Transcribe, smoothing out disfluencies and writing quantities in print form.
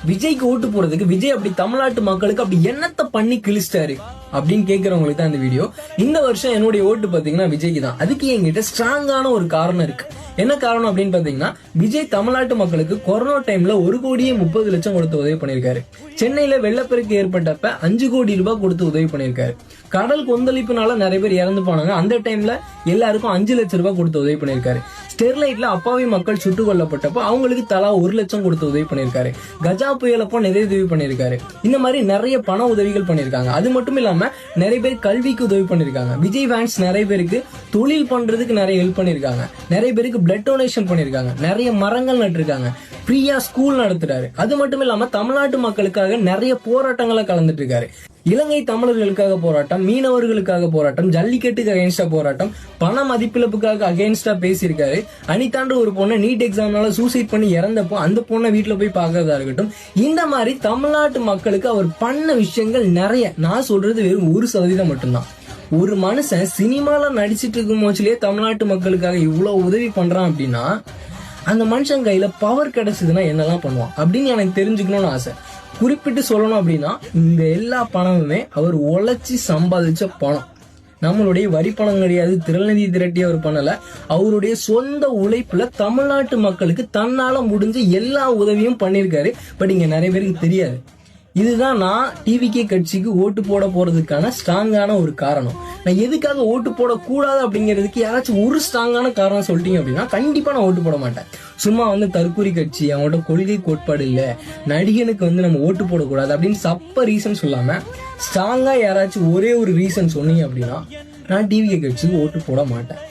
விஜய்க்கு ஓட்டு போறதுக்கு விஜய் அப்படி தமிழ்நாட்டு மக்களுக்கு அப்படி என்னத்தை பண்ணி கிழிச்சிட்டாரு அப்படின்னு கேட்கறவங்களுக்கு தான் இந்த வீடியோ. இந்த வருஷம் என்னுடைய ஓட்டு பாத்தீங்கன்னா விஜய்க்கு தான். அதுக்கு என்கிட்ட ஸ்ட்ராங்கான ஒரு காரணம் இருக்கு. என்ன காரணம் அப்படின்னு பாத்தீங்கன்னா, விஜய் தமிழ்நாட்டு மக்களுக்கு கொரோனா டைம்ல 1,30,00,000 கொடுத்து உதவி பண்ணிருக்காரு. சென்னையில வெள்ளப்பெருக்கு ஏற்பட்டப்ப 5 கோடி ரூபாய் கொடுத்து உதவி பண்ணிருக்காரு. கடல் கொந்தளிப்புனால நிறைய பேர் இறந்து போனாங்க. அந்த டைம்ல எல்லாருக்கும் 5 லட்சம் ரூபாய் கொடுத்து உதவி பண்ணிருக்காரு. ஸ்டெர்லைட்ல அப்பாவி மக்கள் சுட்டுக் கொல்லப்பட்டப்ப அவங்களுக்கு தலா 1 லட்சம் கொடுத்து உதவி பண்ணிருக்காரு. கஜா புயலப்போ நிறைய உதவி பண்ணிருக்காரு. இந்த மாதிரி நிறைய பண உதவிகள் பண்ணிருக்காங்க. அது மட்டும் இல்லாம நிறைய பேர் கல்விக்கு உதவி பண்ணிருக்காங்க. விஜய் ஃபேன்ஸ் நிறைய பேருக்கு தொழில் பண்றதுக்கு நிறைய ஹெல்ப் பண்ணிருக்காங்க. நிறைய பேருக்கு பிளட் டொனேஷன் பண்ணிருக்காங்க. நிறைய மரங்கள் நட்டிருக்காங்க. ஃப்ரீயா ஸ்கூல் நடத்துறாரு. அது மட்டும் இல்லாம தமிழ்நாட்டு மக்களுக்காக நிறைய போராட்டங்களை கலந்துட்டு இருக்காரு. இலங்கை தமிழர்களுக்காக போராட்டம், மீனவர்களுக்காக போராட்டம், ஜல்லிக்கட்டுக்கு அகேன்ஸ்டா போராட்டம், பண மதிப்பிழப்புக்காக அகேன்ஸ்டா பேசியிருக்காரு. அனிதான்ற ஒரு பொண்ணை நீட் எக்ஸாம்னால சூசைட் பண்ணி இறந்தப்போ அந்த பொண்ணை வீட்டுல போய் பாக்குறதா இருக்கட்டும். இந்த மாதிரி தமிழ்நாட்டு மக்களுக்கு அவர் பண்ண விஷயங்கள் நிறைய. நான் சொல்றது வெறும் 1% மட்டும்தான். ஒரு மனுஷன் சினிமால நடிச்சிட்டு இருக்கும் போச்சுலயே தமிழ்நாட்டு மக்களுக்காக இவ்வளவு உதவி பண்றான் அப்படின்னா, அந்த மனுஷன் கையில பவர் கிடைச்சதுன்னா என்னெல்லாம் பண்ணுவான் அப்படின்னு எனக்கு தெரிஞ்சுக்கணும்னு ஆசை. குறிப்பிட்டு சொல்லணும் அப்படின்னா, இந்த எல்லா பணமுமே அவர் உழைச்சி சம்பாதிச்ச பணம். நம்மளுடைய வரி பணம் கிடையாது, திரள்நிதி திரட்டி அவர் பண்ணல. அவருடைய சொந்த உழைப்புல தமிழ்நாட்டு மக்களுக்கு தன்னால முடிஞ்ச எல்லா உதவியும் பண்ணிருக்காரு. பட் இங்க நிறைய பேருக்கு தெரியாது. இதுதான் நான் டிவிகே கட்சிக்கு ஓட்டு போட போறதுக்கான ஸ்ட்ராங்கான ஒரு காரணம். நான் எதுக்காக ஓட்டு போடக்கூடாது அப்படிங்கிறதுக்கு யாராச்சும் ஒரு ஸ்ட்ராங்கான காரணம் சொல்லிட்டீங்க அப்படின்னா கண்டிப்பா நான் ஓட்டு போட மாட்டேன். சும்மா தற்கூரி கட்சி, அவங்களோட கொள்கை கோட்பாடு இல்ல, நடிகனுக்கு நம்ம ஓட்டு போடக்கூடாது அப்படின்னு சப்ப ரீசன் சொல்லாம ஸ்ட்ராங்கா யாராச்சும் ஒரே ஒரு ரீசன் சொன்னீங்க அப்படின்னா நான் டிவிகே கட்சிக்கு ஓட்டு போட மாட்டேன்.